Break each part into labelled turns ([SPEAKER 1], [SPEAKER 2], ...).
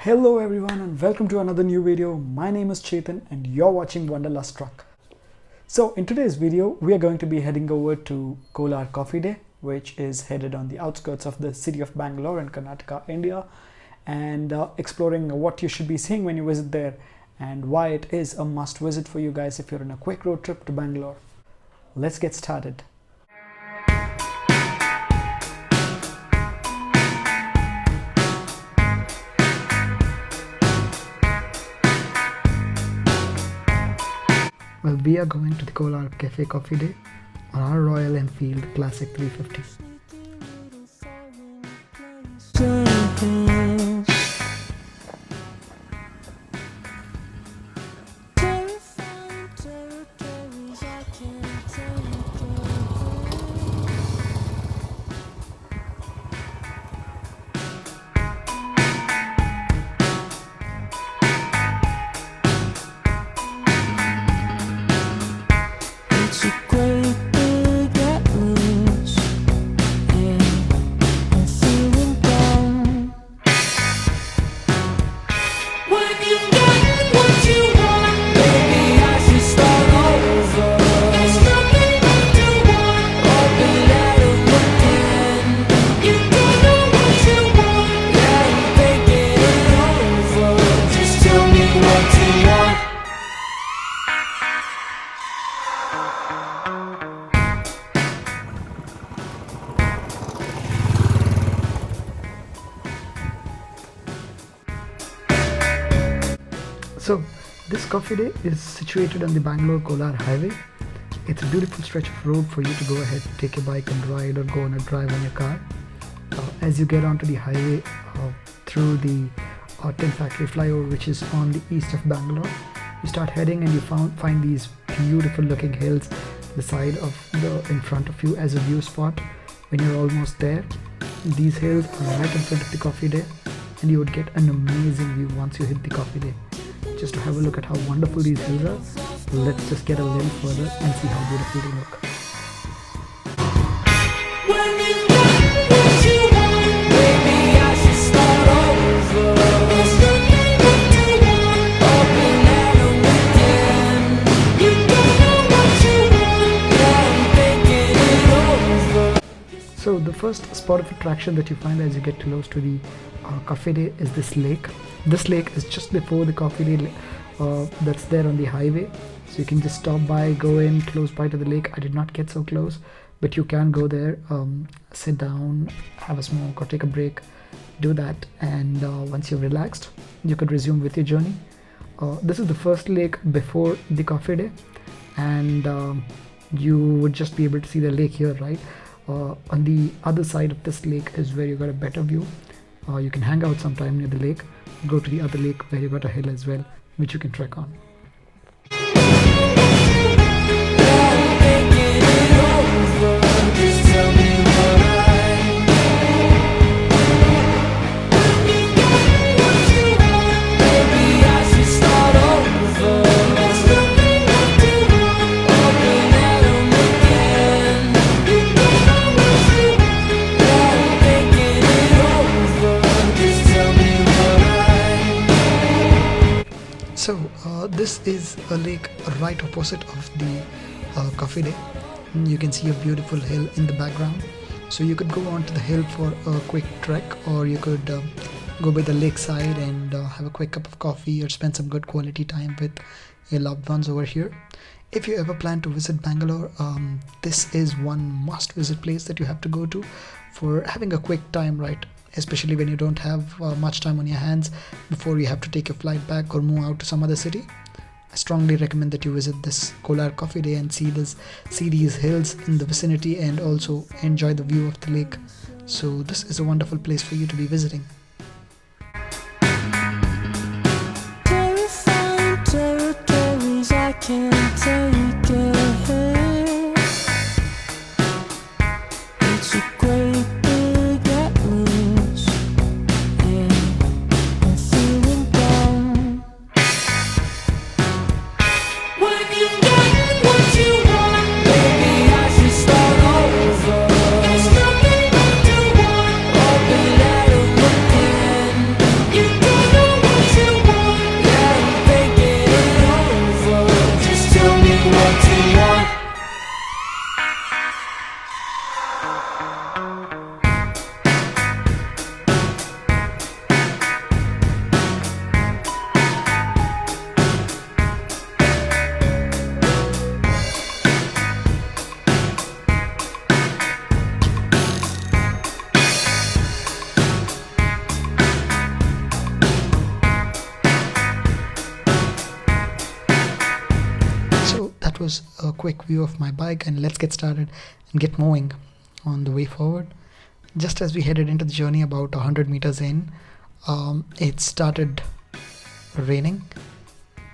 [SPEAKER 1] Hello everyone and welcome to another new video. My name is Chetan and you're watching Wanderlust Truck. So in today's video, we are going to be heading over to Kolar Coffee Day, which is headed on the outskirts of the city of Bangalore in Karnataka, India, and exploring what you should be seeing when you visit there and why it is a must visit for you guys if you're on a quick road trip to Bangalore. Let's get started. Well, we are going to the Kolar Cafe Coffee Day on our Royal Enfield Classic 350. So this coffee day is situated on the Bangalore-Kolar highway. It's a beautiful stretch of road for you to go ahead, take your bike and ride, or go on a drive on your car. As you get onto the highway through the Tin Factory flyover, which is on the east of Bangalore, you start heading and you find these beautiful looking hills the side of in front of you as a view spot. When you're almost there, these hills are right in front of the coffee day, and you would get an amazing view once you hit the coffee day. Just to have a look at how wonderful these hills are, let's just get a little further and see how beautiful they look. So the first spot of attraction that you find as you get close to the coffee day is this lake. This lake is just before the coffee day that's there on the highway. So you can just stop by, go in close by to the lake. I did not get so close, but you can go there, sit down, have a smoke or take a break, do that. And once you're relaxed, you could resume with your journey. This is the first lake before the coffee day, and you would just be able to see the lake here, right? On the other side of this lake is where you got a better view. You can hang out sometime near the lake, go to the other lake where you got a hill as well, which you can trek on. So this is a lake right opposite of the coffee day. You can see a beautiful hill in the background. So you could go onto the hill for a quick trek, or you could go by the lakeside and have a quick cup of coffee or spend some good quality time with your loved ones over here. If you ever plan to visit Bangalore, this is one must visit place that you have to go to for having a quick time, right? Especially when you don't have much time on your hands before you have to take your flight back or move out to some other city. I strongly recommend that you visit this Kolar Coffee Day and see these hills in the vicinity and also enjoy the view of the lake. So this is a wonderful place for you to be visiting. Territories I can't take it. It's a great was a quick view of my bike, and let's get started and get moving on the way forward. Just as we headed into the journey, about 100 meters in, it started raining,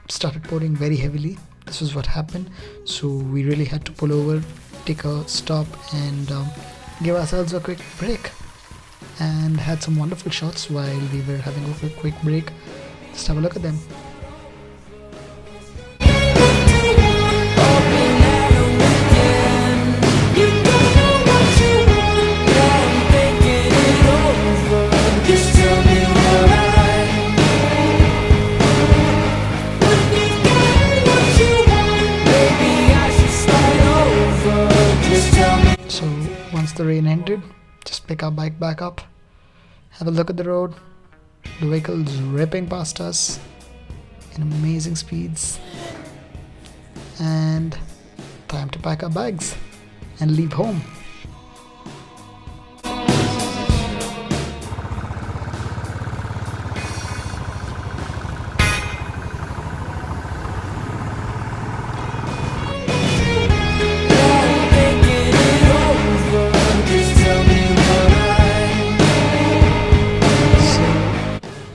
[SPEAKER 1] started pouring very heavily. This was what happened, so we really had to pull over, take a stop, and give ourselves a quick break, and had some wonderful shots while we were having a quick break. Just have a look at them. So once the rain ended, just pick our bike back up, have a look at the road, the vehicles ripping past us in amazing speeds, and time to pack our bags and leave home.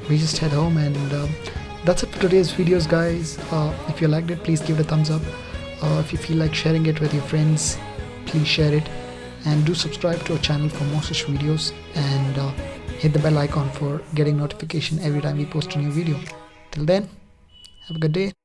[SPEAKER 1] We just head home, and that's it for today's videos, guys. If you liked it, please give it a thumbs up. If you feel like sharing it with your friends, please share it, and do subscribe to our channel for more such videos, and hit the bell icon for getting notification every time we post a new video. Till then, have a good day.